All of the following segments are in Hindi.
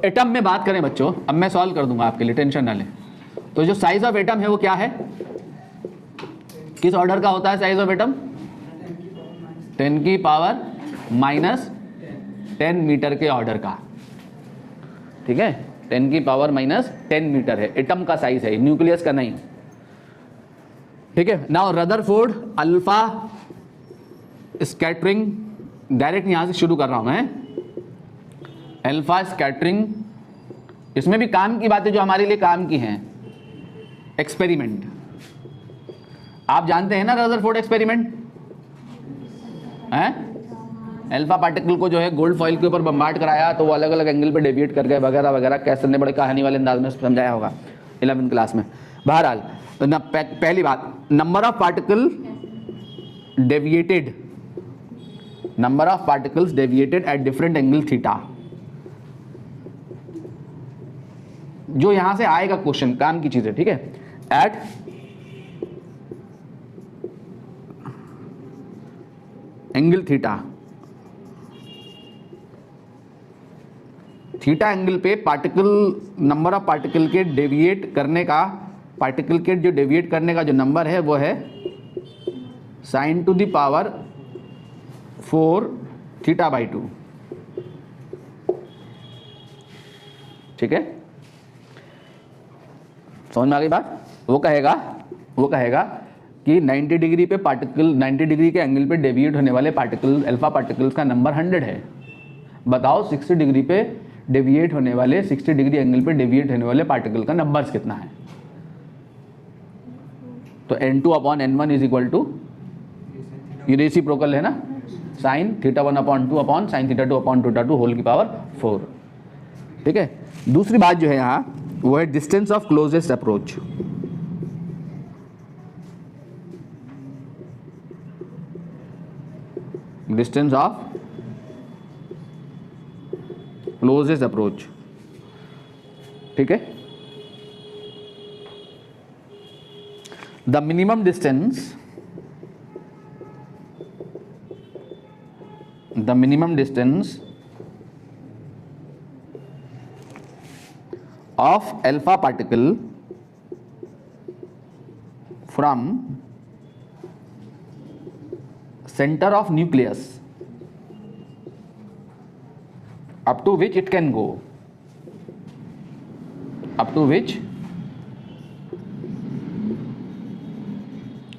एटम में बात करें बच्चों, अब मैं सॉल्व कर दूंगा आपके लिए, टेंशन ना लें। तो जो साइज ऑफ एटम है वो क्या है, किस ऑर्डर का होता है साइज ऑफ एटम? 10 की पावर माइनस 10 मीटर के ऑर्डर का, ठीक है। 10 की पावर माइनस 10 मीटर है एटम का साइज है, न्यूक्लियस का नहीं, ठीक है। Now Rutherford alpha scattering, direct यहां से शुरू कर रहा हूं मैं। अल्फा स्कैटरिंग, इसमें भी काम की बातें जो हमारे लिए काम की हैं। एक्सपेरिमेंट, आप जानते हैं ना रदरफोर्ड एक्सपेरिमेंट है? अल्फा पार्टिकल को जो है गोल्ड फॉइल के ऊपर बम्बार्ड कराया तो वो अलग अलग एंगल पे डेविएट कर गए वगैरह वगैरह, कैसे ने बड़े कहानी वाले अंदाज में समझाया होगा 11वीं क्लास में। बहरहाल तो पहली बात, number of particle deviated, number of particles deviated at different angle theta. जो यहां से आएगा क्वेश्चन, काम की चीज है, ठीक है। At angle theta, theta angle पे पार्टिकल, नंबर ऑफ पार्टिकल के डेविएट करने का, पार्टिकल के जो डेविएट करने का जो नंबर है वो है sin to the power 4 theta by 2, ठीक है। समझ में आ गई बात? वो कहेगा कि 90 डिग्री पे पार्टिकल, 90 डिग्री के एंगल पे डेविएट होने वाले पार्टिकल, अल्फा पार्टिकल्स का नंबर 100 है। बताओ 60 डिग्री पे डेविएट होने वाले, 60 डिग्री एंगल पे डेविएट होने वाले पार्टिकल का नंबर कितना है? तो n2 upon n1 is equal to, ये रेसिप्रोकल है ना, sine theta 1 upon 2 upon sine theta 2 upon theta 2 whole की पावर 4, ठीक है। दूसरी बात जो है यहाँ वो है distance of closest approach. Distance of closest approach, ठीक है। The minimum distance, the minimum distance of alpha particle from center of nucleus up to which it can go, up to which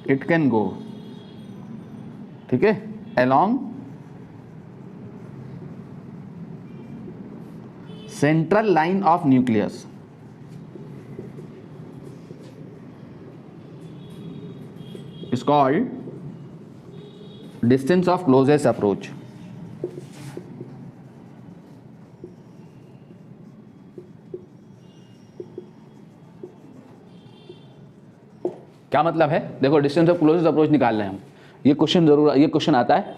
it can go, ठीक है, along central line of nucleus, is called distance of closest approach। क्या मतलब है? देखो डिस्टेंस ऑफ क्लोजेस्ट अप्रोच निकाल रहे हैं हम। ये क्वेश्चन जरूर, ये क्वेश्चन आता है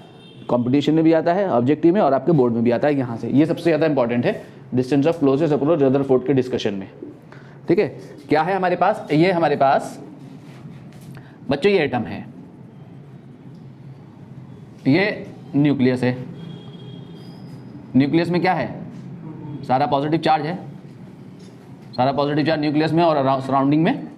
कंपटीशन में भी आता है, ऑब्जेक्टिव में और आपके बोर्ड में भी आता है। यहाँ से ये सबसे ज़्यादा इंपॉर्टेंट है, distance of closest approach Rutherford के डिस्कशन में, ठीक है। क्या है हमारे पास? ये हमारे पास बच्चों ये एटम है, ये न्यूक्लियस है। न्यूक्लियस में क्या है? सारा पॉजिटिव चार्ज है, सारा पॉजिटिव चार्ज न्यूक्लियस में और सराउंडिंग में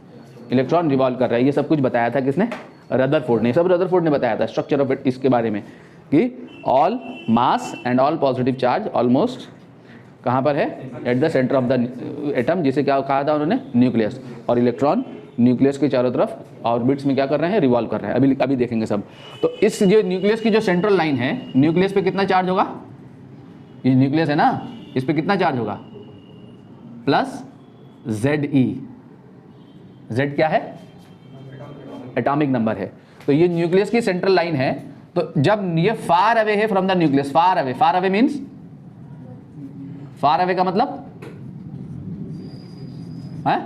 इलेक्ट्रॉन रिवॉल्व कर रहा है। ये सब कुछ बताया था किसने? रदरफोर्ड ने। सब रदरफोर्ड ने बताया था स्ट्रक्चर ऑफ इसके बारे में कि all mass and all positive charge almost कहाँ पर है? At the centre of the atom, जिसे क्या कहा था उन्होंने? न्यूक्लियस। और इलेक्ट्रॉन न्यूक्लियस के चारों तरफ ऑर्बिट्स में क्या कर रहे हैं? रिवॉल्व कर रहे हैं। अभी देखेंगे सब। तो इस जो न्यूक्लियस की जो सेंट्रल लाइन है, न्यूक्लियस पे कितना चार्ज होगा? ये न्यूक्लियस है ना, इस पे कितना चार्ज होगा? Plus ZE। Z क्या है? एटॉमिक नंबर है। तो ये न्यूक्लियस की सेंट्रल लाइन है। तो जब ये फार अवे है from the nucleus, far away means, far away का मतलब है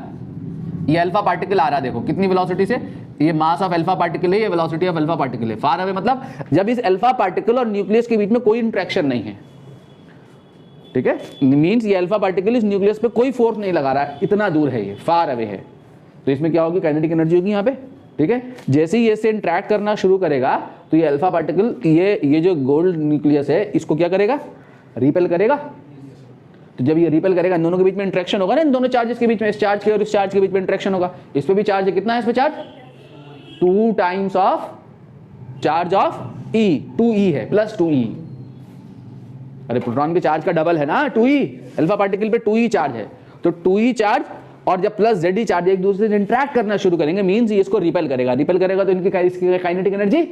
ये अल्फा पार्टिकल आ रहा है, देखो कितनी वेलोसिटी से, ये मास ऑफ अल्फा पार्टिकल है, ये वेलोसिटी ऑफ अल्फा पार्टिकल है। फार अवे मतलब जब इस अल्फा पार्टिकल और न्यूक्लियस के बीच में कोई इंटरेक्शन नहीं है, ठीक है, मींस ये अल्फा पार्टिकल इस न्यूक्लियस पे कोई फोर्स नहीं लगा रहा है, इतना दूर है, ये फार अवे है। तो इसमें क्या होगी? काइनेटिक एनर्जी होगी यहाँ पे, ठीक है। जैसे ही ये से इंटरेक्ट करना शुरू करेगा तो ये अल्फा पार्टिकल, ये जो गोल्ड न्यूक्लियस है, इसको क्या करेगा? रिपेल करेगा। तो जब ये रिपेल करेगा इन दोनों के बीच में इंट्रैक्शन होगा ना, इन दोनों चार्जेस के बीच में, इस चार्ज के और इस चार्ज के बीच में इंट्रैक्शन होगा। इस पे भी चार्ज है, कितना है इस पे charge? 2 times of charge of E, 2E है, प्लस 2E। अरे प्रोटॉन के चार्ज का डबल है ना 2E, अल्फा पार्टिकल पे 2E चार्ज है, तो 2E चार्ज और जब प्लस ZE चार्ज एक दूसरे से इंटरेक्ट करना शुरू करेंगे, मींस ये इसको रिपेल करेगा। रिपेल करेगा तो इनकी काइनेटिक एनर्जी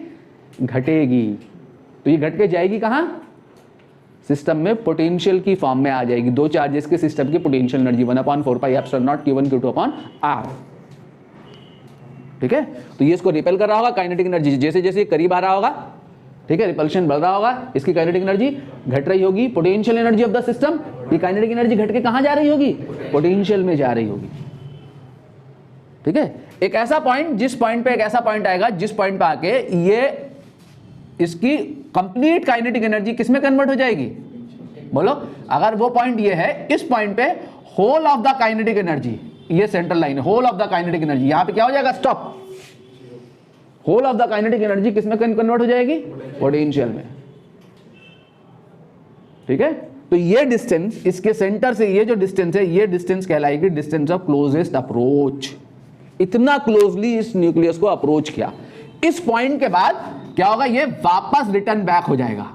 घटेगी, तो ये घट के जाएगी कहां? सिस्टम में पोटेंशियल की फॉर्म में आ जाएगी। दो चार्जेस के सिस्टम की पोटेंशियल एनर्जी 1/4πε0 Q1 Q2/R। ठीक है, तो ये इसको रिपेल कर रहा होगा, काइनेटिक एनर्जी जैसे जैसे करीब आ रहा होगा, ठीक है, रिपल्शन बढ़ रहा होगा, इसकी काइनेटिक एनर्जी घट रही होगी। Potential energy of the system, ये काइनेटिक एनर्जी घट के कहां जा रही होगी? पोटेंशियल में जा रही होगी। ठीक है, एक ऐसा पॉइंट, जिस पॉइंट पे एक ऐसा पॉइंट आएगा जिस पॉइंट पे आके ये इसकी कंप्लीट काइनेटिक एनर्जी किसमें कन्वर्ट हो जाएगी? बोलो, अगर वो पॉइंट ये है, इस पॉइंट पे whole of the kinetic energy, ये सेंट्रल लाइन है, whole of the kinetic energy, यहां पे क्या हो जाएगा? Stop. Whole of the kinetic energy किसमें कन्वर्ट हो जाएगी? पोटेंशियल में। ठीक है, तो ये डिस्टेंस इसके सेंटर से, ये जो डिस्टेंस है, ये डिस्टेंस कहलाएगी डिस्टेंस ऑफ क्लोजेस्ट अप्रोच। इतना क्लोजली इस न्यूक्लियस को अप्रोच किया। इस पॉइंट के बाद क्या होगा? ये वापस रिटर्न बैक हो जाएगा।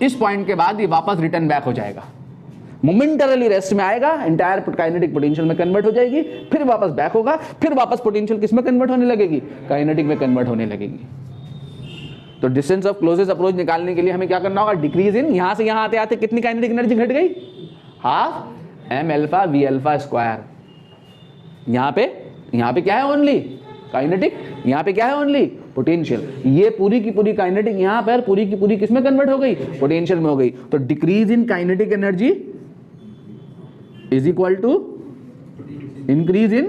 इस पॉइंट के बाद ये वापस रिटर्न बैक हो जाएगा, मोमेंटरली रेस्ट में आएगा, एंटायर काइनेटिक पोटेंशियल में कन्वर्ट हो जाएगी, फिर वापस बैक होगा, फिर वापस पोटेंशियल किस में कन्वर्ट होने लगेगी? काइनेटिक में कन्वर्ट होने लगेगी। तो डिस्टेंस ऑफ क्लोजेस्ट अप्रोच निकालने के लिए हमें क्या करना होगा? डिक्रीज इन, यहां से यहां आते आते कितनी काइनेटिक एनर्जी घट गई? Half m alpha v alpha square. यहां पे क्या है? Only kinetic. यहां पे क्या है? Only potential. ये पूरी की पूरी काइनेटिक यहां पर पूरी की पूरी किसमें कन्वर्ट हो गई? पोटेंशियल में हो गई। तो decrease in kinetic energy is equal to increase in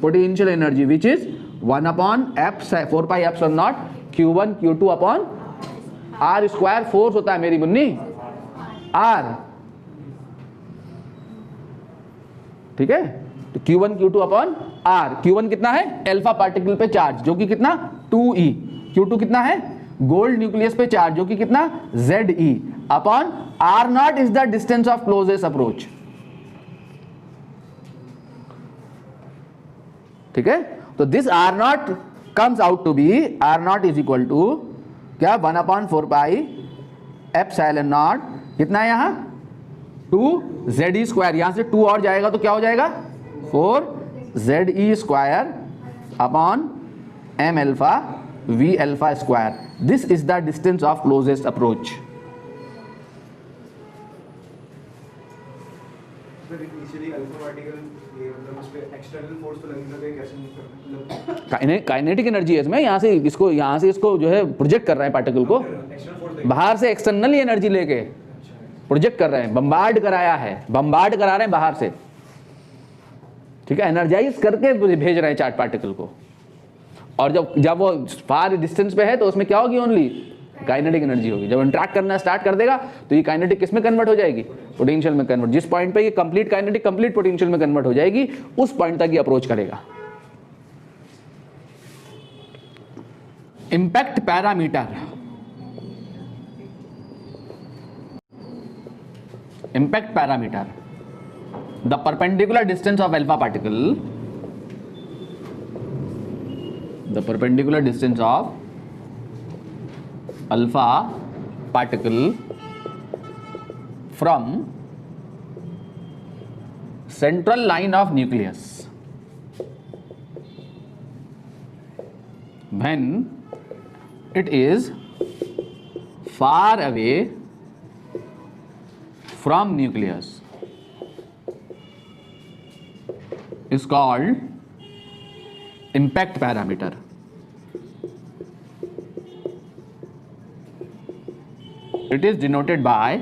potential energy, which is 1/4πε0 Q1 Q2/R square. Force होता है मेरी मुन्नी R। ठीक है, तो Q1 Q2/R। Q1 कितना है? अल्फा पार्टिकल पे चार्ज, जो कि कितना? 2E। Q2 कितना है? गोल्ड न्यूक्लियस पे चार्ज, जो कि कितना? ZE upon R0 is the distance of closest approach. ठीक है, तो this R0 comes out to be, R0 is equal to क्या? 1/4πε0 कितना है यहाँ? 2ZE square. यहां से 2 और जाएगा तो क्या हो जाएगा? 4ZE square upon m alpha v alpha square. This is the distance of closest approach. Kinetic energy है इसमें, यहाँ से इसको जो है प्रोजेक्ट कर रहे हैं पार्टिकल को, बाहर से एक्सटर्नल एनर्जी लेके प्रोजेक्ट कर रहे हैं, बम्बार्ड करा रहे हैं बाहर से। ठीक है, एनर्जाइज करके भेज रहे हैं चार्ज पार्टिकल को। और जब वो फार डिस्टेंस पे है तो उसमें क्या होगी? ओनली काइनेटिक एनर्जी होगी। जब इंटरैक्ट करना स्टार्ट कर देगा तो ये काइनेटिक किस में कन्वर्ट हो जाएगी? पोटेंशियल में कन्वर्ट। जिस पॉइंट पे ये कंप्लीट काइनेटिक कंप्लीट पोटेंशियल में कन्वर्ट हो जाएगी, उस पॉइंट तक ये अप्रोच करेगा। Impact parameter, impact parameter, the perpendicular distance of alpha particle, the perpendicular distance of alpha particle from central line of nucleus when it is far away from nucleus is called impact parameter. It is denoted by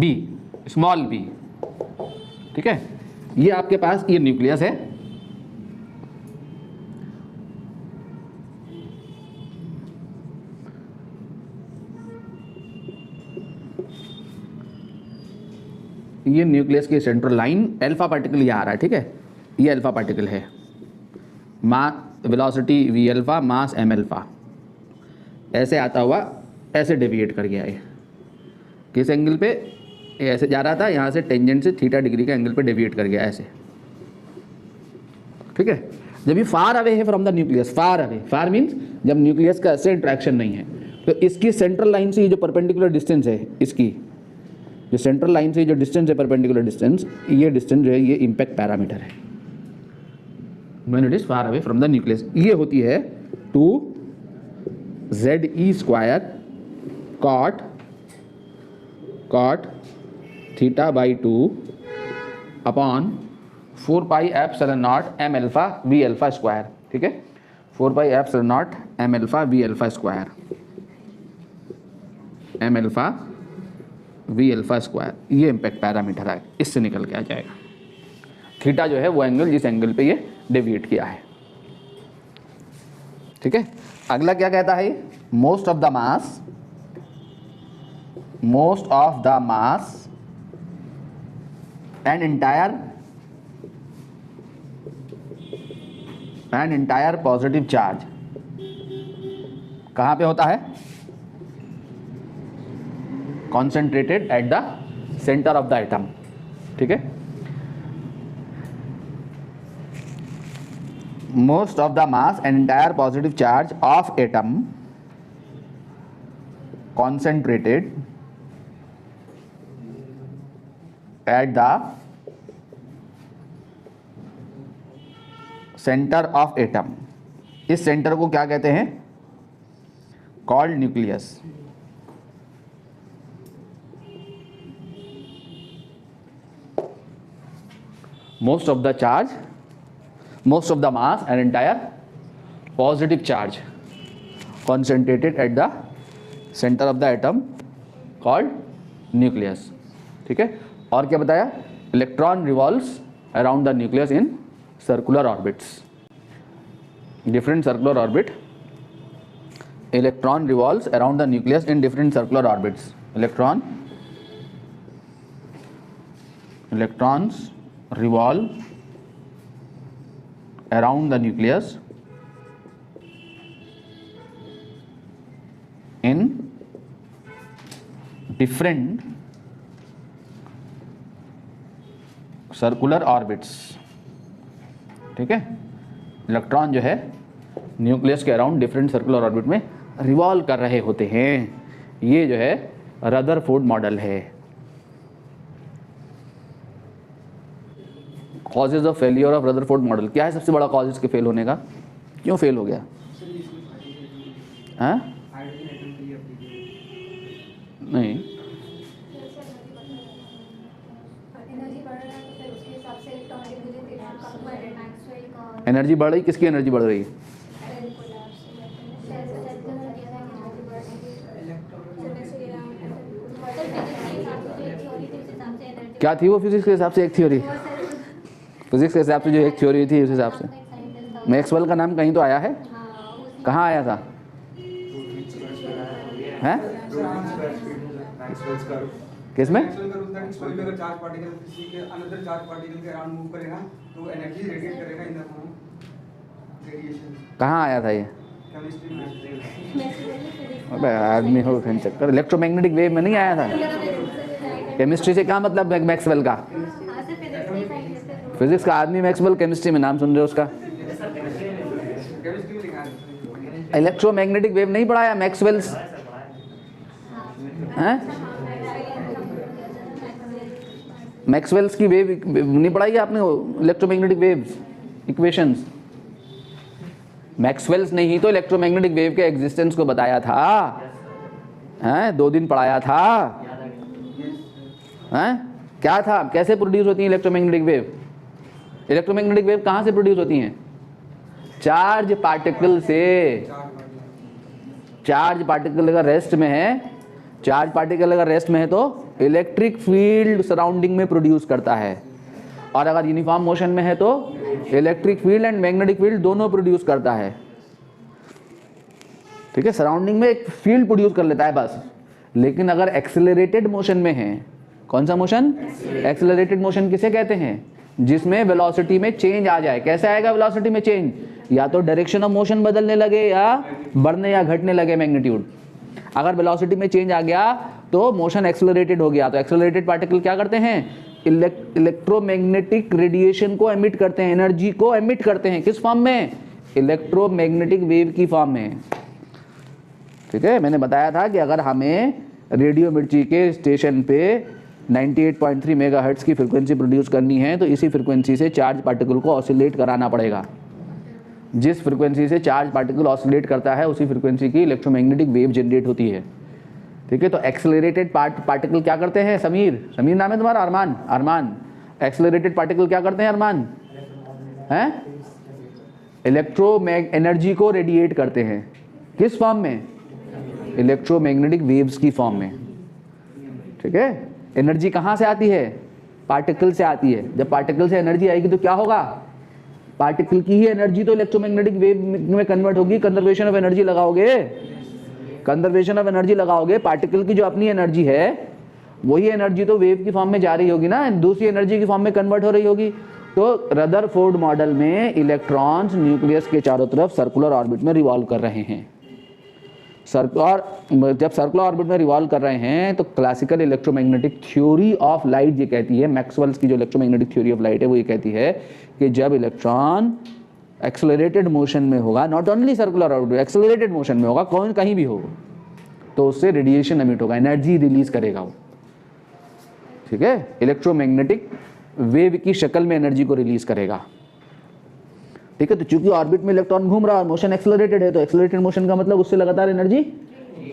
B, small b। ठीक है, ये आपके पास ये न्यूक्लियस है, ये न्यूक्लियस की सेंट्रल लाइन, अल्फा पार्टिकल ये आ रहा है। ठीक है, ये अल्फा पार्टिकल है, मास वेलोसिटी v अल्फा, मास m अल्फा, ऐसे आता हुआ ऐसे डेविएट कर गया है। किस एंगल पे, ऐसे जा रहा था, यहाँ से टेंजेंट से थीटा डिग्री का एंगल पे डेविएट कर गया ऐसे, ठीक है। जब ये फार अवे है from the nucleus, far away, far means जब न्यूक्लियस का ऐसे इंट्रैक्शन नहीं है, तो इसकी सेंट्रल लाइन से ये जो परपेंडिकुलर डिस्टेंस है, इसकी जो सेंट्रल लाइन से जो डिस्टेंस है, परपेंडिकुलर डिस्टेंस, ये डिस्टेंस जो है ये इम्पैक्ट पैरामीटर है when it is far away from the nucleus. ये होती है 2ZE² cot θ/2 upon 4πε0 mα Vα², ठीक है, 4πε0 mα Vα², ये इम्पैक्ट पैरामीटर है, इससे निकल के आ जाएगा। थीटा जो है वो एंगल जिस एंगल पे ये डेविएट किया है, ठीक है। अगला क्या कहता है, most of the mass and entire positive charge कहाँ पे होता है, concentrated at the centre of the atom, ठीक है। Most of the mass and entire positive charge of atom concentrated at the centre of atom, इस सेंटर को क्या कहते हैं, called nucleus. Most of the mass and entire positive charge concentrated at the center of the atom called nucleus, ठीक है। और क्या बताया, electron revolves around the nucleus in circular orbits, different circular orbit, electron revolves around the nucleus in different circular orbits, electrons revolve around the nucleus in different circular orbits, ठीक है। इलेक्ट्रॉन जो है न्यूक्लियस के अराउंड डिफरेंट सर्कुलर ऑर्बिट में रिवॉल्व कर रहे होते हैं, ये जो है रदरफोर्ड मॉडल है। Causes of failure of Rutherford model, क्या है सबसे बड़ा कॉज इसके फेल होने का, क्यों फेल हो गया, हाँ नहीं, एनर्जी बढ़ रही, किसकी एनर्जी बढ़ रही है, क्या थी वो फिजिक्स के हिसाब से एक थ्योरी, फिजिक्स के हिसाब से जो एक थ्योरी थी उस हिसाब से, मैक्सवेल का नाम कहीं तो आया है, कहाँ आया था, हैं किसमें, कहाँ आया था ये, अबे आदमी हो चक्कर, इलेक्ट्रोमैग्नेटिक वेव में नहीं आया था, केमिस्ट्री से क्या मतलब मैक्सवेल का, फिजिक्स का आदमी मैक्सवेल, केमिस्ट्री में नाम सुन रहे हो उसका, इलेक्ट्रोमैग्नेटिक वेव नहीं पढ़ाया मैक्सवेल्स, हैं मैक्सवेल्स की वेव नहीं पढ़ाई आपने, इलेक्ट्रोमैग्नेटिक वेव्स इक्वेशंस, मैक्सवेल्स ने ही तो इलेक्ट्रोमैग्नेटिक वेव के एग्जिस्टेंस को बताया था, हैं 2 दिन पढ़ाया था, हैं क्या था, कैसे प्रोड्यूस होती है इलेक्ट्रोमैग्नेटिक वेव, इलेक्ट्रोमैग्नेटिक वेव कहाँ से प्रोड्यूस होती हैं, चार्ज पार्टिकल से, चार्ज पार्टिकल अगर रेस्ट में है, चार्ज पार्टिकल अगर रेस्ट में है तो इलेक्ट्रिक फील्ड सराउंडिंग में प्रोड्यूस करता है, और अगर यूनिफॉर्म मोशन में है तो electric field and magnetic field दोनों प्रोड्यूस करता है, ठीक है। सराउंडिंग में एक फील्ड प्रोड्यूस कर लेता है बस, लेकिन अगर एक्सेलरेटेड मोशन में है, कौन सा मोशन, एक्सेलरेटेड मोशन किसे कहते हैं, जिसमें वेलोसिटी में चेंज आ जाए, कैसे आएगा वेलोसिटी में चेंज, या तो डायरेक्शन ऑफ मोशन बदलने लगे या बढ़ने या घटने लगे मैग्नीट्यूड, अगर वेलोसिटी में चेंज आ गया तो मोशन एक्सेलरेटेड हो गया। तो एक्सेलरेटेड पार्टिकल क्या करते हैं, इलेक्ट्रोमैग्नेटिक रेडिएशन को एमिट करते हैं, एनर्जी को एमिट करते हैं। किस फॉर्म में, इलेक्ट्रोमैग्नेटिक वेव की फॉर्म में। ठीक है, मैंने बताया था कि अगर हमें रेडियो मिर्ची के स्टेशन पे 98.3 मेगाहर्ट्ज की फ्रीक्वेंसी प्रोड्यूस करनी है तो इसी फ्रीक्वेंसी से चार्ज पार्टिकल को ऑसिलेट कराना पड़ेगा। जिस फ्रीक्वेंसी से चार्ज पार्टिकल ऑसिलेट करता है उसी फ्रीक्वेंसी की इलेक्ट्रोमैग्नेटिक वेव जनरेट होती है। ठीक है, तो एक्सेलरेटेड पार्टिकल क्या करते हैं, समीर नाम है तुम्हारा, अरमान एक्सेलरेटेड पार्टिकल क्या करते हैं अरमान, हैं एनर्जी को रेडिएट करते हैं। किस फॉर्म में, इलेक्ट्रोमैग्नेटिक वेव्स की फॉर्म में। ठीक है, एनर्जी कहाँ से आती है, पार्टिकल से आती है। जब पार्टिकल से एनर्जी आएगी तो क्या होगा, पार्टिकल की ही एनर्जी तो इलेक्ट्रोमैग्नेटिक वेव में कन्वर्ट होगी। कंजर्वेशन ऑफ एनर्जी लगाओगे, कंजर्वेशन ऑफ एनर्जी लगाओगे, पार्टिकल की जो अपनी एनर्जी है वही एनर्जी तो वेव की फॉर्म में जा रही होगी ना, दूसरी एनर्जी की फॉर्म में कन्वर्ट हो रही होगी। तो रदरफोर्ड मॉडल में इलेक्ट्रॉन्स न्यूक्लियस के चारों तरफ सर्कुलर ऑर्बिट में रिवॉल्व कर रहे हैं। जब सर्कुलर ऑर्बिट में रिवॉल्व कर रहे हैं तो classical electromagnetic theory of light ये कहती है, मैक्सवेल्स की जो इलेक्ट्रोमैग्नेटिक थ्योरी ऑफ लाइट है वो ये कहती है कि जब इलेक्ट्रॉन एक्सेलरेटेड मोशन में होगा, not only circular orbit, accelerated motion में होगा, कहीं भी हो, तो उससे रेडिएशन एमिट होगा, एनर्जी रिलीज करेगा वो। ठीक है, इलेक्ट्रोमैग्नेटिक वेव की शक्ल में एनर्जी को रिलीज करेगा। ठीक है, तो चूंकि ऑर्बिट में इलेक्ट्रॉन घूम रहा है और मोशन एक्सेलरेटेड है, तो एक्सेलरेटेड मोशन का मतलब उससे लगातार एनर्जी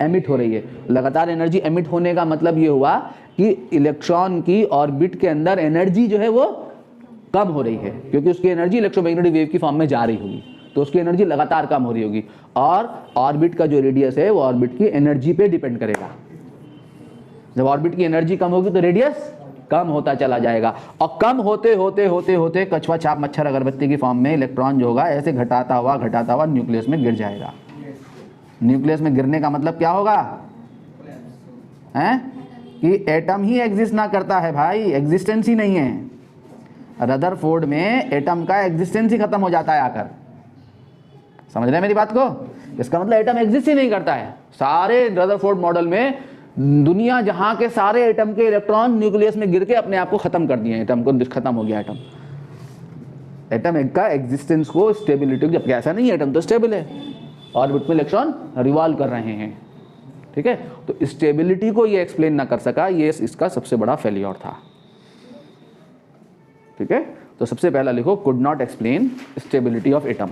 एमिट हो रही है। लगातार एनर्जी एमिट होने का मतलब ये हुआ कि इलेक्ट्रॉन की ऑर्बिट के अंदर एनर्जी जो है वो कम हो रही है, क्योंकि उसकी एनर्जी इलेक्ट्रोमैग्नेटिक वेव की फॉर्म में जा रही होगी, तो उसकी एनर्जी लगातार कम हो रही होगी। और ऑर्बिट का जो रेडियस है वो ऑर्बिट की एनर्जी पे डिपेंड करेगा। जब ऑर्बिट की एनर्जी कम होगी तो रेडियस कम होता चला जाएगा, और कम होते होते होते होते कछुआ छाप मच्छर अगरबत्ती की फॉर्म में इलेक्ट्रॉन जो होगा ऐसे घटाता हुआ न्यूक्लियस में गिर जाएगा। न्यूक्लियस में गिरने का मतलब क्या होगा, हैं कि एटम ही एग्जिस्ट ना करता है भाई, एग्जिस्टेंस ही नहीं है। रदरफोर्ड में एटम का एग्जिस्टेंस ही खत्म हो जाता है आकर। समझ रहे हैं मेरी बात को, इसका मतलब एटम एग्जिस्ट ही नहीं करता है। सारे रदरफोर्ड मॉडल में दुनिया जहां के सारे एटम के इलेक्ट्रॉन न्यूक्लियस में गिर के अपने आप को खत्म कर दिए, एटम को खत्म हो गया एटम का एग्जिस्टेंस को, स्टेबिलिटी, जबकि ऐसा नहीं है, एटम तो स्टेबल है, ऑर्बिट में इलेक्ट्रॉन रिवॉल्व कर रहे हैं। ठीक है, तो स्टेबिलिटी को ये एक्सप्लेन ना कर सका, ये इसका सबसे बड़ा फेलियर था। ठीक है, तो सबसे पहला लिखो, could not explain stability of atom,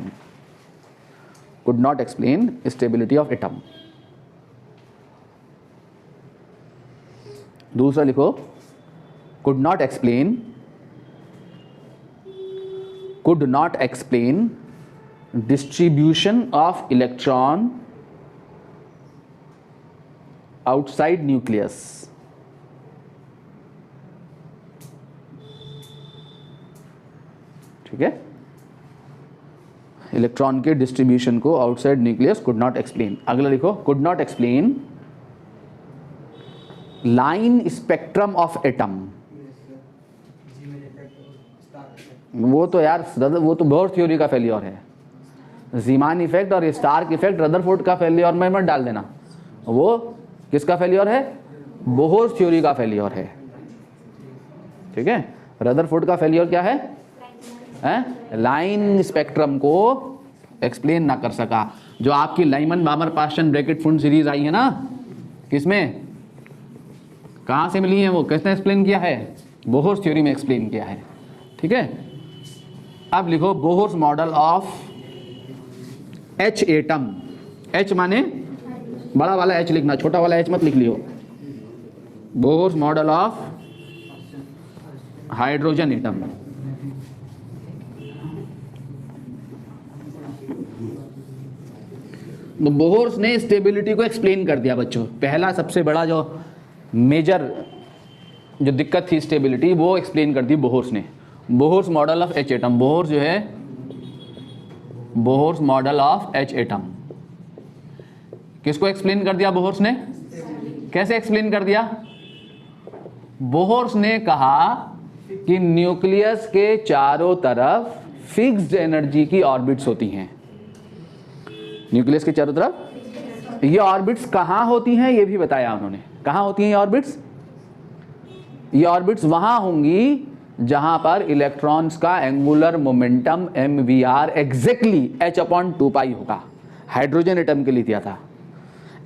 could not explain stability of atom. दूसरा लिखो, could not explain distribution of electron outside nucleus. ठीक है, इलेक्ट्रॉन के डिस्ट्रीब्यूशन को outside nucleus could not explain. अगला लिखो, could not explain line spectrum of atom. वो तो यार वो तो बोहर थ्योरी का फेलियर है। जीमान इफेक्ट और स्टार्क इफेक्ट रदरफोर्ड का फेलियर में मत डाल देना, वो किसका फेलियर है, बोहर थ्योरी का फेलियर है। ठीक है, रदरफोर्ड का फेलियर क्या है, लाइन स्पेक्ट्रम को एक्सप्लेन ना कर सका। जो आपकी लाइमन बामर पास्टन ब्रैकेट फुंड सीरीज आई है ना, किसमें, कहाँ से मिली है, वो किसने एक्सप्लेन किया है, बोहर्स थ्योरी में एक्सप्लेन किया है। ठीक है, अब लिखो Bohr's model of H atom. H माने बड़ा वाला एच लिखना, छोटा वाला एच मत लिख लियो। Bohr's model of hydrogen atom. तो बोहर्स ने स्टेबिलिटी को एक्सप्लेन कर दिया बच्चों। पहला सबसे बड़ा जो मेजर जो दिक्कत थी स्टेबिलिटी, वो एक्सप्लेन कर दी बोहर्स ने। Bohr's model of H atom, Bohr's जो है Bohr's model of H atom किसको एक्सप्लेन कर दिया बोहर्स ने, कैसे एक्सप्लेन कर दिया, बोहर्स ने कहा कि न्यूक्लियस के चारों तरफ फिक्स्ड एनर्जी की ऑर्बिट्स होती हैं। न्यूक्लियस के चारों तरफ ये ऑर्बिट्स कहाँ होती हैं ये भी बताया उन्होंने। कहाँ होती हैं ये ऑर्बिट्स? ये ऑर्बिट्स वहाँ होंगी जहाँ पर इलेक्ट्रॉन्स का angular momentum mvr exactly h/2π होगा। हाइड्रोजन एटम के लिए दिया था।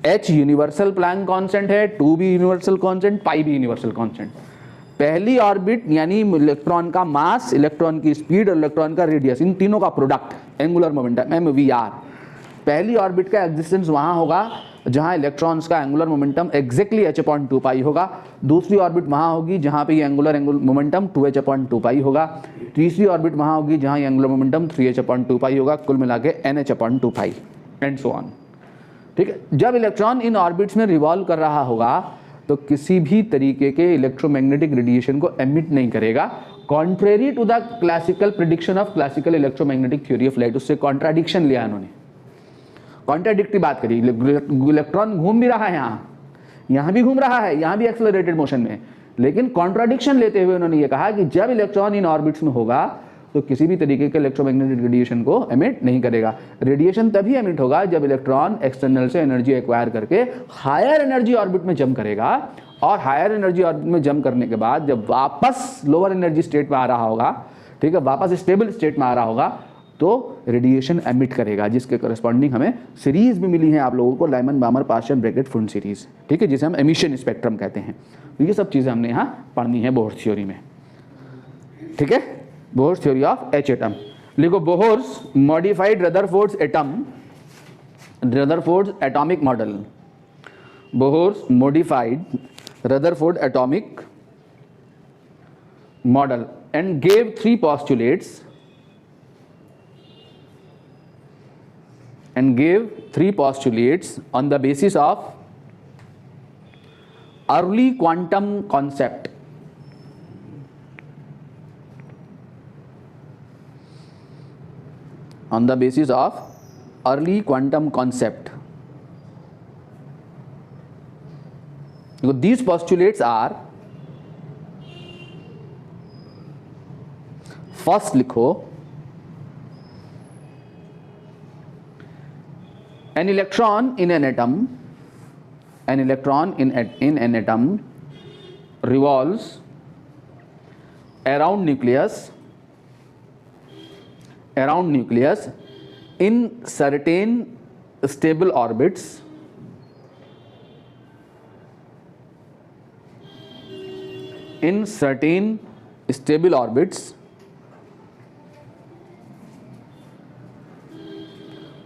h यूनिवर्सल प्लैंक कांस्टेंट है, 2 भी यूनिवर्सल कांस्टेंट, पाई भी यूनिवर्सल कांस्टेंट। पहली ऑर्बिट यानी इलेक्ट्रॉन का मास, इलेक्ट्रॉन की स्पीड और इलेक्ट्रॉन का रेडियस, इन तीनों का प्रोडक्ट एंगुलर मोमेंटम mvr। पहली ऑर्बिट का एग्जिस्टेंस वहां होगा जहां इलेक्ट्रॉन्स का एंगुलर मोमेंटम एग्जैक्टली h/2π होगा। दूसरी ऑर्बिट वहां होगी जहां पे ये एंगुलर मोमेंटम 2h/2π होगा। तीसरी ऑर्बिट वहां होगी जहां ये एंगुलर मोमेंटम 3h/2π होगा। कुल मिला के nh/2π एंड सो ऑन। ठीक है, जब इलेक्ट्रॉन इन ऑर्बिट्स में रिवॉल्व कर रहा होगा तो किसी भी तरीके के इलेक्ट्रोमैग्नेटिक रेडिएशन को एमिट नहीं करेगा, contrary to the classical prediction of classical electromagnetic theory of light. उससे कॉन्ट्राडिक्शन लिया इन्होंने, कॉन्ट्राडिक्टरी बात करी। इलेक्ट्रॉन घूम भी रहा है, यहाँ भी घूम रहा है, यहाँ भी एक्सेलरेटेड मोशन में, लेकिन कॉन्ट्राडिक्शन लेते हुए उन्होंने ये कहा कि जब इलेक्ट्रॉन इन ऑर्बिट्स में होगा तो किसी भी तरीके के इलेक्ट्रोमैग्नेटिक रेडिएशन को एमिट नहीं करेगा। रेडिएशन तभी एमिट होगा जब इलेक्ट्रॉन एक्सटर्नल से एनर्जी एक्वायर करके हायर एनर्जी ऑर्बिट में जंप करेगा, और हायर एनर्जी ऑर्बिट में जंप करने के बाद जब वापस लोअर एनर्जी स्टेट में आ रहा होगा, ठीक है, वापस स्टेबल स्टेट में आ रहा होगा, तो रेडिएशन एमिट करेगा, जिसके करस्पॉन्डिंग हमें सीरीज भी मिली है आप लोगों को, लाइमन बामर पार्शियल ब्रैकेट फुंड सीरीज, ठीक है, जिसे हम एमिशन स्पेक्ट्रम कहते हैं। तो ये सब चीज़ें हमने यहाँ पढ़नी है बोहर थ्योरी में। ठीक है, Bohr theory of H atom लिखो। Bohr's modified Rutherford's atom, Rutherford's atomic model, Bohr's modified Rutherford atomic model and gave 3 postulates on the basis of early quantum concept. On the basis of early quantum concept. So these postulates are, first लिखो, an electron in an atom, an electron in an atom revolves around nucleus in certain stable orbits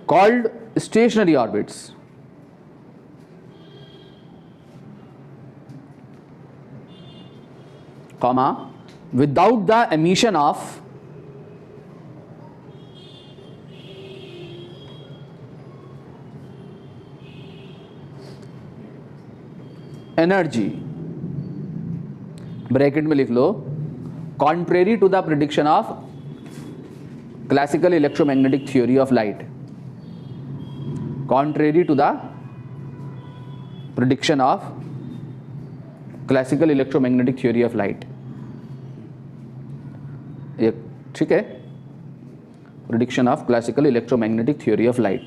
called stationary orbits, comma, without the emission of energy, bracket में लिख लो, contrary to the prediction of classical electromagnetic theory of light, contrary to the prediction of classical electromagnetic theory of light। ये ठीक है, prediction of classical electromagnetic theory of light।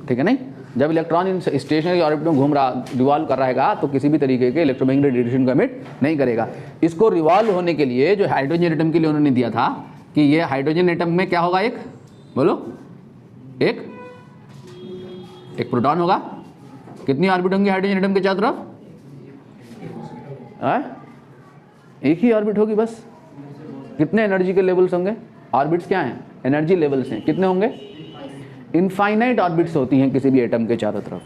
ठीक है, नहीं, जब इलेक्ट्रॉन इन स्टेशनरी ऑर्बिट में घूम रहा, रिवॉल्व कर रहेगा, तो किसी भी तरीके के इलेक्ट्रोमैग्नेटिक रेडिएशन को एमिट नहीं करेगा। इसको रिवॉल्व होने के लिए जो हाइड्रोजन एटम के लिए उन्होंने दिया था कि ये हाइड्रोजन एटम में क्या होगा, एक बोलो, एक प्रोटॉन होगा। कितनी ऑर्बिट होंगी हाइड्रोजन एटम के चारों तरफ? एक ही ऑर्बिट होगी बस। कितने एनर्जी के लेवल्स होंगे? ऑर्बिट्स क्या हैं? एनर्जी लेवल्स हैं। कितने होंगे? इनफाइनाइट ऑर्बिट्स होती हैं किसी भी एटम के चारों तरफ।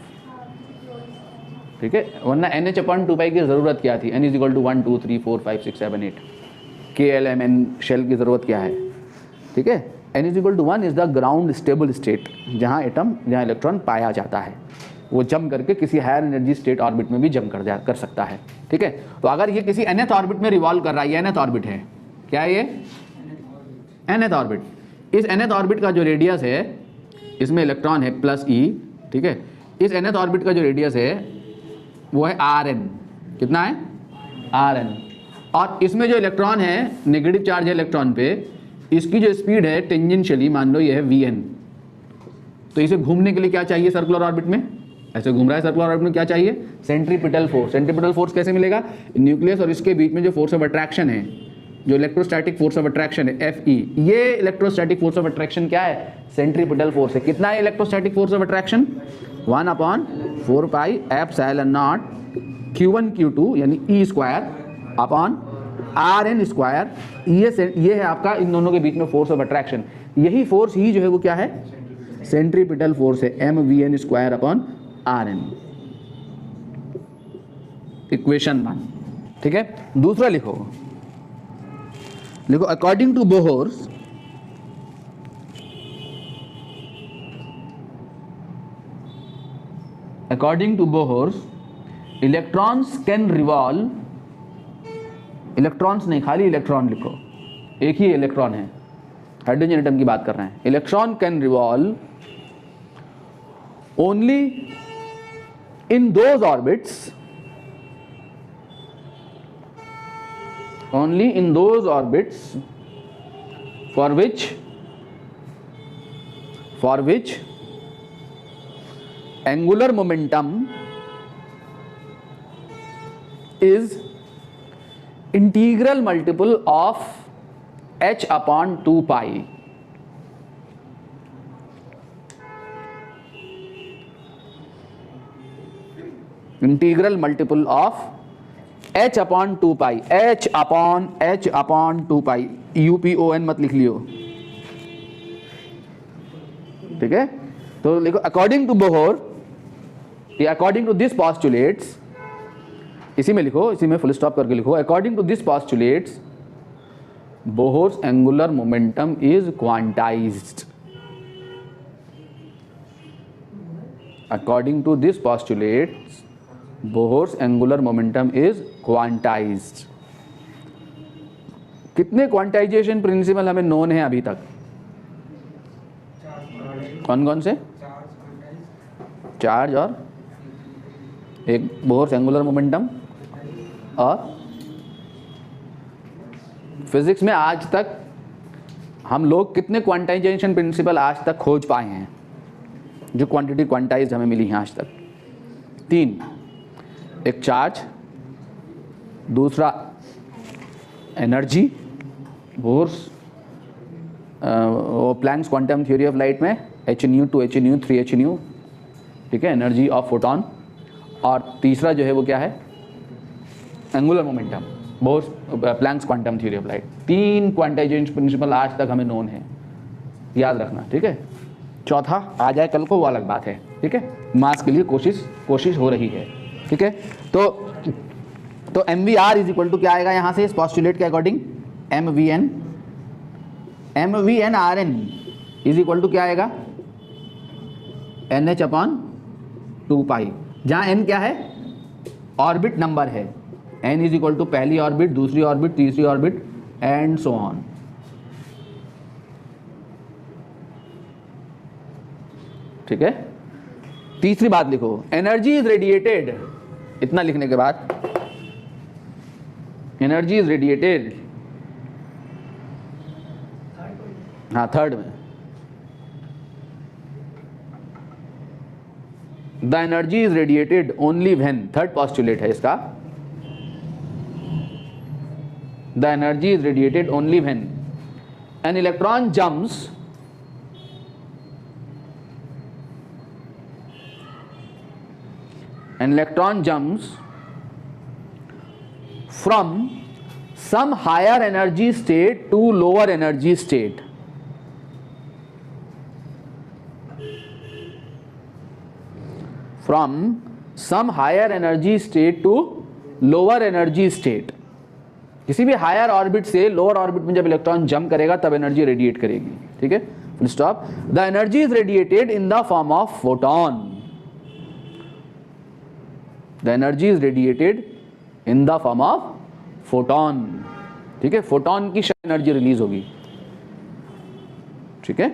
ठीक है, वरना NH/2π की ज़रूरत क्या थी? N = 1 2 3 4 5 6 7 8 KLMN शेल की ज़रूरत क्या है? ठीक है, N = 1 is the ground stable state, जहाँ इलेक्ट्रॉन पाया जाता है, वो जम करके किसी हायर एनर्जी स्टेट ऑर्बिट में भी जम कर सकता है। ठीक है, तो अगर ये किसी nth ऑर्बिट में रिवॉल्व कर रहा है, ये nth ऑर्बिट है, क्या है ये? nth orbit. इस nth ऑर्बिट का जो रेडियस है, इसमें इलेक्ट्रॉन है +e, ठीक है, इस nth ऑर्बिट का जो रेडियस है वो है Rn। कितना है? Rn। और इसमें जो इलेक्ट्रॉन है, नेगेटिव चार्ज है इलेक्ट्रॉन पे, इसकी जो स्पीड है टेंजेंशियली मान लो ये है vn, तो इसे घूमने के लिए क्या चाहिए सर्कुलर ऑर्बिट में, ऐसे घूम रहा है सर्कुलर ऑर्बिट में, क्या चाहिए सेंट्रीपिटल फोर्स। सेंट्रीपिटल फोर्स कैसे मिलेगा, न्यूक्लियस और इसके बीच में जो फोर्स ऑफ अट्रैक्शन है, जो इलेक्ट्रोस्टैटिक फोर्स ऑफ अट्रैक्शन है Fe, ये इलेक्ट्रोस्टैटिक फोर्स ऑफ अट्रैक्शन क्या है, सेंट्रीपिटल फोर्स है। कितना है electrostatic force of attraction, 1/4 pi epsilon not Q1 Q2 यानी E square upon Rn square. ये है आपका इन दोनों के बीच में फोर्स ऑफ अट्रैक्शन। यही फोर्स ही जो है वो क्या है, सेंट्रीपिटल फोर्स है, mvn square upon Rn। Equation 1, ठीक है। दूसरा लिखो according to Bohr's electrons can revolve, electrons नहीं खाली इलेक्ट्रॉन लिखो, एक ही इलेक्ट्रॉन है, हाइड्रोजन एटम की बात कर रहे हैं। Electron can revolve only in those orbits, only in those orbits for which angular momentum is integral multiple of h upon 2 pi। Integral multiple of h upon 2 pi, h upon 2 pi, UPON मत लिख लियो, ठीक है। तो लिखो अकॉर्डिंग टू बोहर, या अकॉर्डिंग टू दिस पॉस्टुलेट्स, इसी में लिखो, इसी में फुल स्टॉप करके लिखो, according to this postulates Bohr's angular momentum is quantized. According to this postulates Bohr's angular momentum is quantized. कितने क्वांटाइजेशन प्रिंसिपल हमें नोन है अभी तक, कौन कौन से, चार्ज और एक बोहर्स एंगुलर मोमेंटम, और फिजिक्स में आज तक हम लोग कितने क्वांटाइजेशन प्रिंसिपल आज तक खोज पाए हैं, जो क्वांटिटी क्वांटाइज हमें मिली है आज तक, 3। एक चार्ज, दूसरा एनर्जी, बोहर्स वो Planck's quantum theory of light में hν 2hν 3hν, ठीक है, एनर्जी ऑफ फोटॉन, और तीसरा जो है वो क्या है, angular momentum, Bohr's Planck's quantum theory of light. 3 quantization principle आज तक हमें नोन है, याद रखना, ठीक है। चौथा आ जाए कल को वो अलग बात है, ठीक है, मास के लिए कोशिश हो रही है, ठीक है। तो MVR इज इक्वल टू क्या आएगा यहाँ से इस पॉस्टुलेट के according, MVN Rn is equal to क्या आएगा, NH अपॉन 2 पाई, जहाँ N क्या है, ऑर्बिट नंबर है, N इज इक्वल टू पहली ऑर्बिट, दूसरी ऑर्बिट, तीसरी ऑर्बिट एंड सो ऑन, ठीक है। तीसरी बात लिखो, एनर्जी इज रेडिएटेड, इतना लिखने के बाद एनर्जी इज रेडिएटेड, हाँ थर्ड में, the energy is radiated only when, third postulate है इसका, the energy is radiated only when an electron jumps an electron jumps from some higher energy state to lower energy state, from some higher energy state to lower energy state। किसी भी हायर ऑर्बिट से लोअर ऑर्बिट में जब इलेक्ट्रॉन जंप करेगा तब एनर्जी रेडिएट करेगी, ठीक है, full stop. The energy is radiated in the form of photon, the energy is radiated in the form of photon, ठीक है, फोटॉन की एनर्जी रिलीज होगी, ठीक है।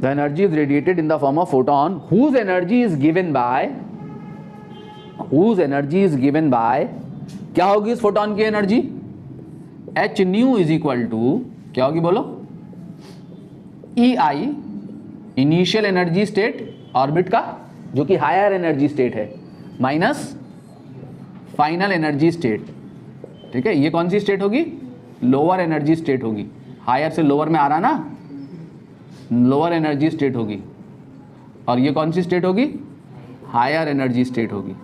The energy is radiated in the form of photon whose energy is given by, क्या होगी इस फोटॉन की energy, h nu is equal to क्या होगी बोलो? EI initial energy state orbit का, जो कि हायर एनर्जी स्टेट है, माइनस फाइनल एनर्जी स्टेट। ठीक है, ये कौन सी स्टेट होगी? लोअर एनर्जी स्टेट होगी। हायर से लोअर में आ रहा ना, लोअर एनर्जी स्टेट होगी। और ये कौन सी स्टेट होगी? हायर एनर्जी स्टेट होगी।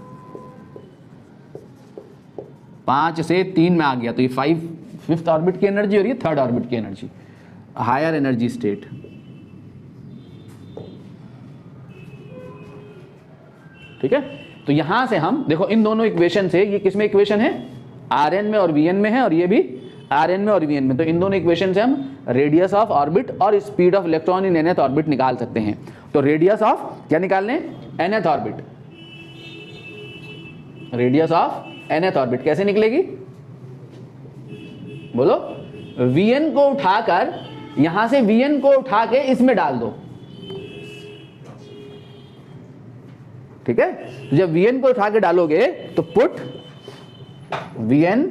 5 से 3 में आ गया तो ये 5th ऑर्बिट की एनर्जी और ये 3rd ऑर्बिट की एनर्जी, हायर एनर्जी स्टेट। ठीक है, तो यहां से हम देखो इन दोनों इक्वेशन से, ये किसमें इक्वेशन है? Rn में और Vn में है, और ये भी Rn में और Vn में। तो इन दोनों इक्वेशन से हम रेडियस ऑफ ऑर्बिट और speed of electron in nth orbit निकाल सकते हैं। तो रेडियस ऑफ क्या निकालने? nth orbit. Radius of nth orbit कैसे निकलेगी बोलो? Vn को उठाकर, यहां से Vn को उठा के इसमें डाल दो। ठीक है, तो जब Vn को उठा के डालोगे तो put Vn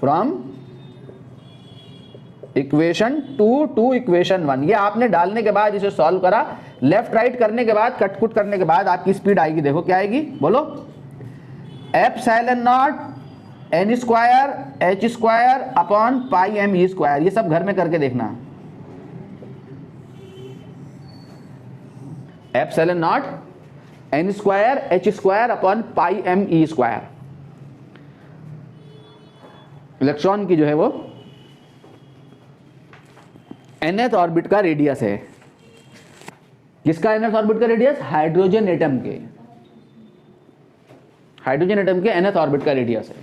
from equation 2 to equation 1। ये आपने डालने के बाद इसे सॉल्व करा, लेफ्ट राइट करने के बाद, कटकुट करने के बाद आपकी स्पीड आएगी। देखो क्या आएगी बोलो? Epsilon not n square h square upon pi m e square. ये सब घर में करके देखना। Epsilon not n square h square upon pi m e square. Electron की जो है वो nth ऑर्बिट का रेडियस है। किसका nth ऑर्बिट का रेडियस? हाइड्रोजन एटम के, हाइड्रोजन एटम के nth ऑर्बिट का रेडियस है।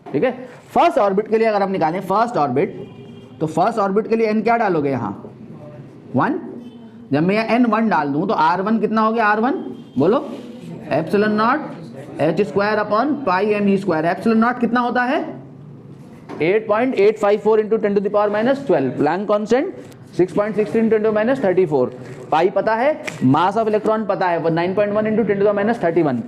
ठीक है, फर्स्ट ऑर्बिट के लिए अगर हम निकालें फर्स्ट ऑर्बिट, तो फर्स्ट ऑर्बिट के लिए n क्या डालोगे? यहां 1। जब मैं यहाँ n1 डाल दूं तो r1 कितना हो गया? r1 बोलो? Epsilon naught h square upon pi m e square. Epsilon naught कितना होता है? 8.854 into 10 to the power -12। Planck constant 6.16 into 10 to the -34। पाई पता है, मास ऑफ इलेक्ट्रॉन पता है, 9.1 into 10 to the -31।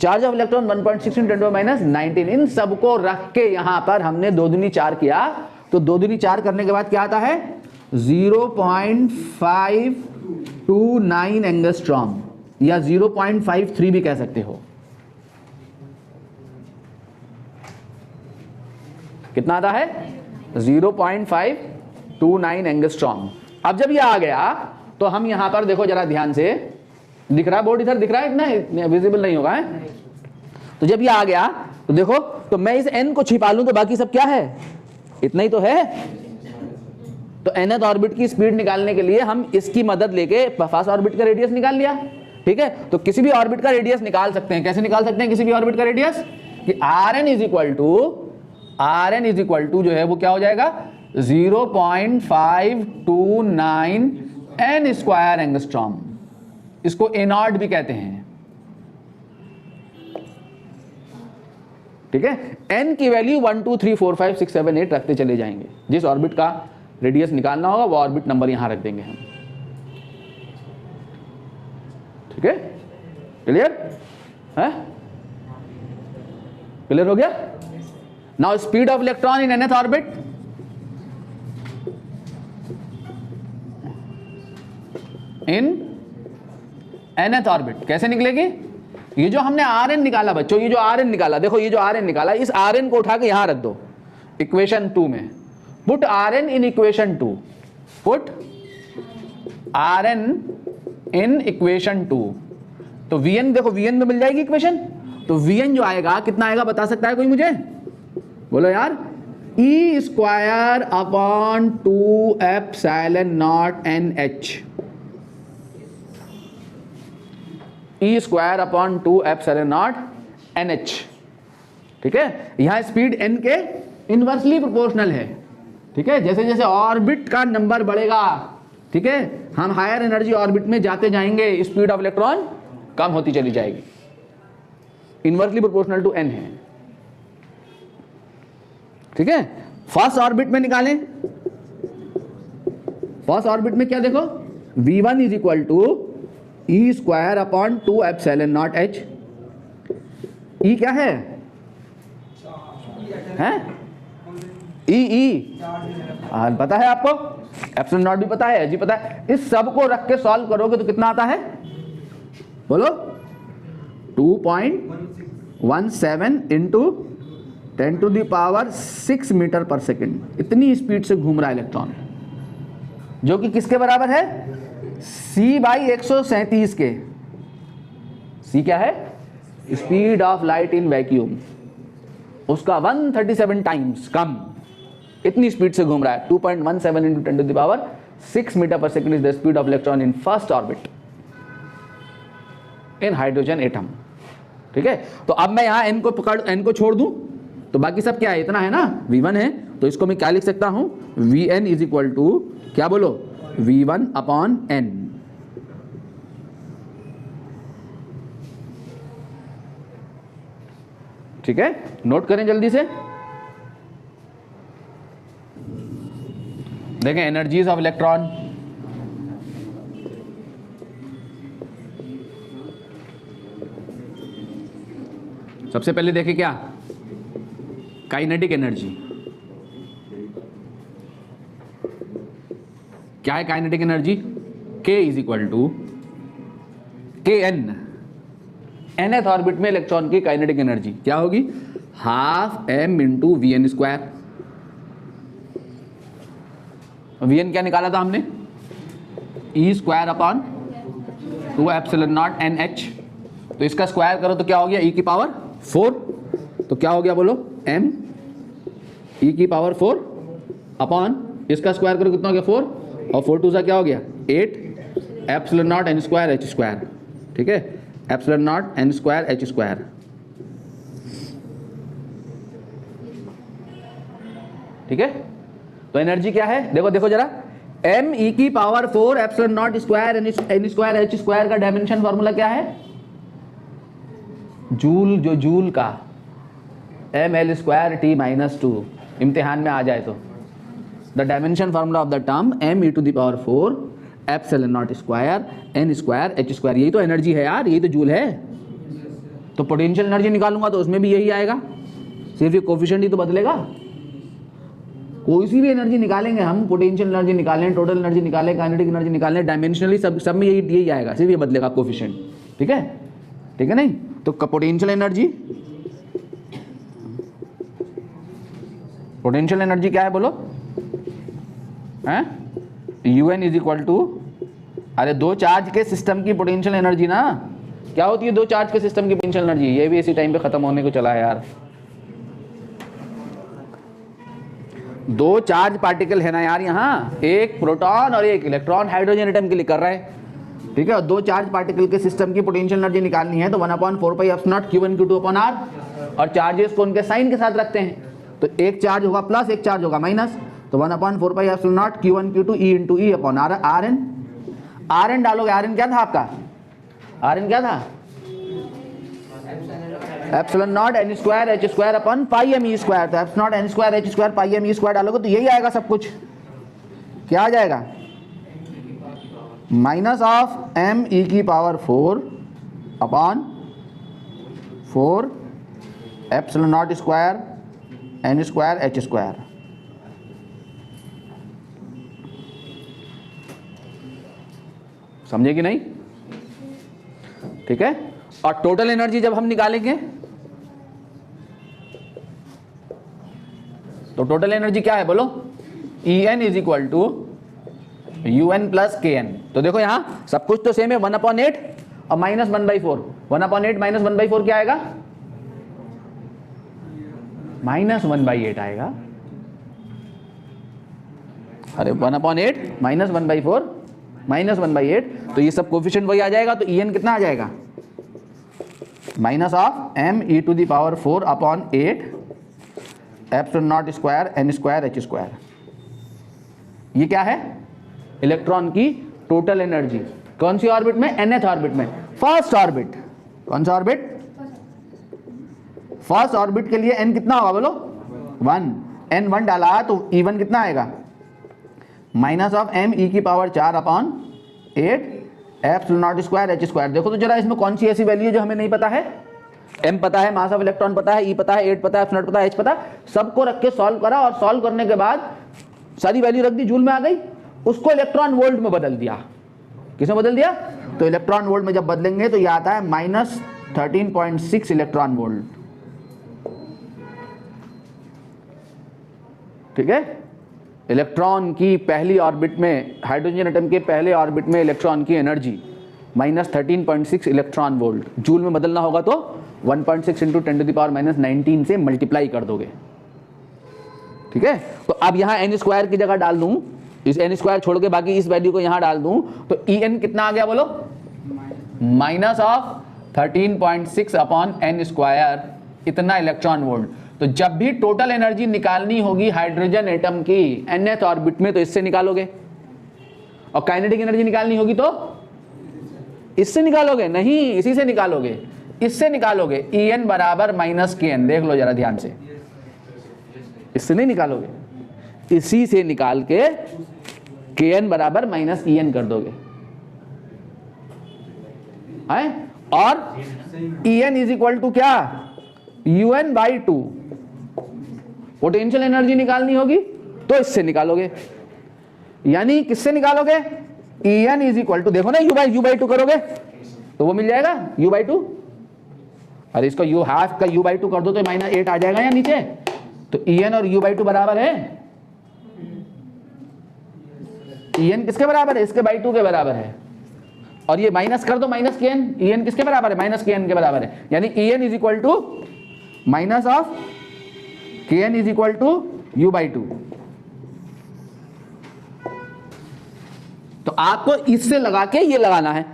Charge of electron 1.6 into 10 to the -19। इन सबको रख के यहां पर हमने 2 दूनी 4 किया, तो 2 दूनी 4 करने के बाद क्या आता है? 0.529 एंगस्ट्रॉम, या 0.53 भी कह सकते हो। कितना आता है? 0.529 एंगस्ट्रॉम। अब जब ये आ गया तो हम यहां पर देखो जरा ध्यान से, दिख रहा है बोर्ड? इधर दिख रहा है? इतना विजिबल नहीं होगा है? तो जब ये आ गया तो देखो, तो मैं इस n को छिपा लूं तो बाकी सब क्या है? इतना ही तो है। तो nth ऑर्बिट की स्पीड निकालने के लिए हम इसकी मदद लेके फर्स्ट ऑर्बिट का रेडियस निकाल लिया। ठीक है, तो किसी भी ऑर्बिट का रेडियस निकाल सकते हैं। कैसे निकाल सकते हैं किसी भी ऑर्बिट का रेडियस? कि Rn इज इक्वल टू जो है वो क्या हो जाएगा? 0.529 n स्क्वायर एंगस्ट्रॉम। इसको A0 भी कहते हैं। ठीक है, n की वैल्यू 1 2 3 4 5 6 7 8 रखते चले जाएंगे। जिस ऑर्बिट का रेडियस निकालना होगा वो ऑर्बिट नंबर यहां रख देंगे हम। ठीक है, क्लियर है? क्लियर हो गया? Now speed of electron in nth orbit, in nth orbit कैसे निकलेगी? ये जो हमने Rn निकाला बच्चों, ये जो Rn निकाला, देखो ये जो Rn निकाला, इस Rn को उठा के यहां रख दो इक्वेशन 2 में। Put Rn in equation 2, put Rn in equation 2। तो Vn देखो, Vn में मिल जाएगी इक्वेशन। तो Vn जो आएगा कितना आएगा बता सकता है कोई मुझे? बोलो यार। E square upon 2 epsilon not NH। E square upon 2 epsilon not NH। ठीक है, यहां स्पीड n के इनवर्सली प्रोपोर्शनल है। ठीक है, जैसे जैसे ऑर्बिट का नंबर बढ़ेगा, ठीक है, हम हायर एनर्जी ऑर्बिट में जाते जाएंगे, स्पीड ऑफ इलेक्ट्रॉन कम होती चली जाएगी। इनवर्सली प्रोपोर्शनल टू n है। ठीक है, फर्स्ट ऑर्बिट में निकालें। फर्स्ट ऑर्बिट में क्या देखो? V1 is equal to E square upon 2 epsilon naught H। E क्या है? ई पता है आपको, एप्सिलॉन नॉट भी पता है, जी पता है। इस सब को रख के सॉल्व करोगे तो कितना आता है बोलो? 2.17 इंटू 10⁶ मीटर पर सेकेंड। इतनी स्पीड से घूम रहा है इलेक्ट्रॉन, जो कि किसके बराबर है? c/137 के। c क्या है? Speed of light in vacuum, उसका 137 टाइम्स कम। इतनी स्पीड से घूम रहा है। 2.17 इंटू 10⁶ मीटर पर second is the speed of electron in first orbit in hydrogen atom. ठीक है, तो अब मैं यहां n को पकड़, n को छोड़ दूं तो बाकी सब क्या है? इतना है ना, v1 है, तो इसको मैं क्या लिख सकता हूं? vn इज इक्वल टू क्या बोलो? v1 upon n। ठीक है, नोट करें जल्दी से। देखें एनर्जीज ऑफ इलेक्ट्रॉन। सबसे पहले देखें क्या? Kinetic energy. क्या है kinetic energy? K is equal to Kn। nth orbit में इलेक्ट्रॉन की काइनेटिक एनर्जी क्या होगी? ½ m into V square. V n क्या निकाला था हमने? E² upon 2 epsilon not NH। तो इसका स्क्वायर करो तो क्या हो गया? e की पावर 4। तो क्या हो गया बोलो? m e की पावर 4 अपॉन इसका स्क्वायर करो कितना हो गया? 4 और 4 2 सा क्या हो गया? 8 एप्सिलॉन नॉट n² h²। ठीक है, एप्सिलॉन नॉट n² h²। ठीक है, तो एनर्जी क्या है? देखो देखो जरा, m e की power 4 epsilon not square n² h² का डायमेंशन फॉर्मूला क्या है? जूल, जो जूल का ml²T-2 इम्तिहान में आ जाए तो the dimension formula of the term m e⁴ epsilon not square n² h²। यही तो एनर्जी है यार, यही तो जूल है। तो पोटेंशियल एनर्जी निकालूंगा तो उसमें भी यही आएगा, सिर्फ ये कोफिशिएंट ही तो बदलेगा। कोई सी भी एनर्जी निकालेंगे हम, पोटेंशियल एनर्जी निकालें, टोटल एनर्जी निकालें, काइनेटिक एनर्जी निकालें, डायमेंशनली सब में यही आएगा, सिर्फ ये बदलेगा कोफिशिएंट। ठीक है, ठीक है नहीं? तो पोटेंशियल एनर्जी, पोटेंशियल एनर्जी क्या है बोलो? हैं? UN इज इक्वल टू, अरे दो चार्ज के सिस्टम की पोटेंशियल एनर्जी ना, क्या होती है दो चार्ज के सिस्टम की पोटेंशियल एनर्जी? ये भी इसी टाइम पे खत्म होने को चला है यार। दो चार्ज पार्टिकल है ना यार यहाँ, एक प्रोटॉन और एक इलेक्ट्रॉन हाइड्रोजन एटम के लिए कर रहे हैं। ठीक है, और दो चार्ज पार्टिकल के सिस्टम की पोटेंशियल एनर्जी निकालनी है तो 1/4πε0 Q1 Q2/R, और चार्जेस को उनके साइन के साथ रखते हैं। तो एक चार्ज होगा प्लस, एक चार्ज होगा माइनस, तो 1/4πε0 Q1 Q2 E/E/R Rn। Rn डालोगे, Rn क्या था आपका? Rn क्या था? Epsilon not n² h² upon πme²। तो epsilon not n² h² πme² डालोगे तो यही आएगा सब कुछ। क्या आ जाएगा? माइनस ऑफ m e की power 4 upon 4 epsilon not square n² h²। समझे कि नहीं? ठीक है, और टोटल एनर्जी जब हम निकालेंगे तो टोटल एनर्जी क्या है बोलो? En is equal to UN plus Kn। तो देखो यहां सब कुछ तो सेम है, 1/8 और -1/4। 1/8 -1/4 क्या आएगा? -1/8 आएगा। अरे 1/8 -1/4 -1/8, तो ये सब कोफिशिएंट वही आ जाएगा। तो En कितना आ जाएगा? Minus of m e⁴ upon 8 epsilon not square n² h²। ये क्या है? इलेक्ट्रॉन की टोटल एनर्जी। कौन सी ऑर्बिट में? nth ऑर्बिट में, फर्स्ट ऑर्बिट। कौन सा ऑर्बिट? फर्स्ट ऑर्बिट के लिए n कितना होगा बोलो? 1। n 1 डाला तो E1 कितना आएगा? Minus of m e⁴ upon 8 epsilon not square h²। देखो तो जरा इसमें कौन सी ऐसी वैल्यू है जो हमें नहीं पता है? m पता है, मास ऑफ इलेक्ट्रॉन पता है, E पता है, 8 पता है, F0 पता है, H पता है, सबको रख के सॉल्व करा और सॉल्व करने के बाद सारी वैल्यू रख दी, जूल में आ गई, उसको इलेक्ट्रॉन वोल्ट में बदल दिया। किसमें बदल दिया? तो इलेक्ट्रॉन वोल्ट में जब बदलेंगे तो ये आता है -13.6 इलेक्ट्रॉन वोल्ट। ठीक है, इलेक्ट्रॉन की पहली ऑर्बिट में, हाइड्रोजन एटम के पहले ऑर्बिट में इलेक्ट्रॉन की एनर्जी -13.6 इलेक्ट्रॉन वोल्ट। जूल में बदलना होगा तो 1.6 × 10⁻⁻19 से मल्टीप्लाई कर दोगे। ठीक है, तो अब यहाँ n² की जगह डाल दूं, इस n² छोड़ के बाकी इस वैल्यू को यहाँ डाल दूं तो En कितना आ गया बोलो? -13.6/n², इतना इलेक्ट्रॉन वोल्ट। तो जब भी टोटल एनर्जी निकालनी होगी हाइड्रोजन एटम की nth ऑर्बिट में तो इससे निकालोगे, और काइनेटिक एनर्जी निकालनी होगी तो इससे निकालोगे, नहीं इसी से निकालोगे, इससे निकालोगे। En बराबर -kn, देख लो जरा ध्यान से, इससे नहीं निकालोगे, इसी से निकाल के kn बराबर -En कर दोगे। है? और En इज इक्वल टू क्या? UN/2। पोटेंशियल एनर्जी निकालनी होगी तो इससे निकालोगे, यानी किससे निकालोगे? En इज इक्वल टू, देखो ना U/2 करोगे तो वो मिल जाएगा U/2। अरे इसको U½ का U/2 कर दो तो -8 आ जाएगा या नीचे। तो En और U/2 बराबर है, En किसके बराबर है? इसके /2 के बराबर है। और ये माइनस कर दो, -kn, En किसके बराबर है? -kn के बराबर है, यानी En is equal to -kn is equal to U/2। तो आपको इससे लगा के ये लगाना है।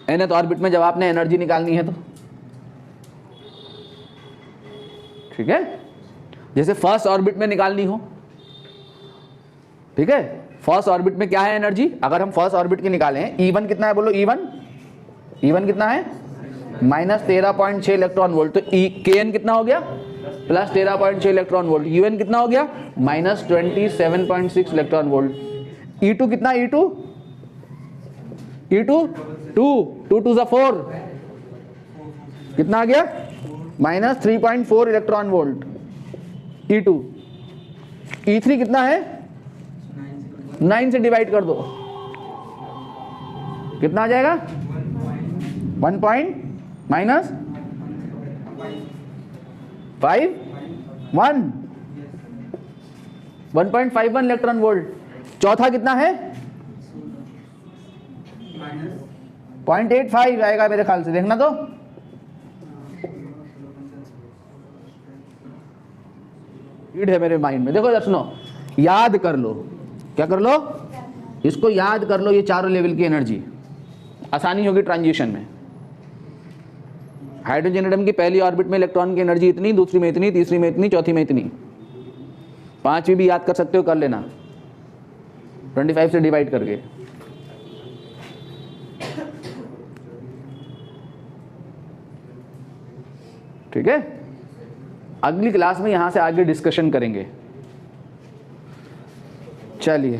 nth ऑर्बिट में जब आपने एनर्जी निकालनी है तो ठीक है, जैसे फर्स्ट ऑर्बिट में निकालनी हो। ठीक है, फर्स्ट ऑर्बिट में क्या है एनर्जी? अगर हम फर्स्ट ऑर्बिट की निकालें, E1 कितना है बोलो? E1 कितना है? -13.6 इलेक्ट्रॉन वोल्ट। तो kn कितना हो गया? +13.6 इलेक्ट्रॉन वोल्ट। UN कितना हो गया? -27.6 इलेक्ट्रॉन वोल्ट। E2 कितना? E2 2 2 4 कितना आ गया? -3.4 इलेक्ट्रॉन वोल्ट E2। E3 कितना है? 9 से डिवाइड कर दो, कितना आ जाएगा? 1.51 इलेक्ट्रॉन वोल्ट। चौथा कितना है? 0.85 आएगा मेरे ख्याल से, देखना तो। रीड है मेरे माइंड में, देखो जरा सुनो, याद कर लो। क्या कर लो? इसको याद कर लो, ये चारों लेवल की एनर्जी, आसानी होगी ट्रांजिशन में। हाइड्रोजन एटम की पहली ऑर्बिट में इलेक्ट्रॉन की एनर्जी इतनी, दूसरी में इतनी, तीसरी में इतनी, चौथी में इतनी, पांचवी भी याद कर सकते हो, कर लेना 25 से डिवाइड करके। ठीक है, अगली क्लास में यहां से आगे डिस्कशन करेंगे। चलिए।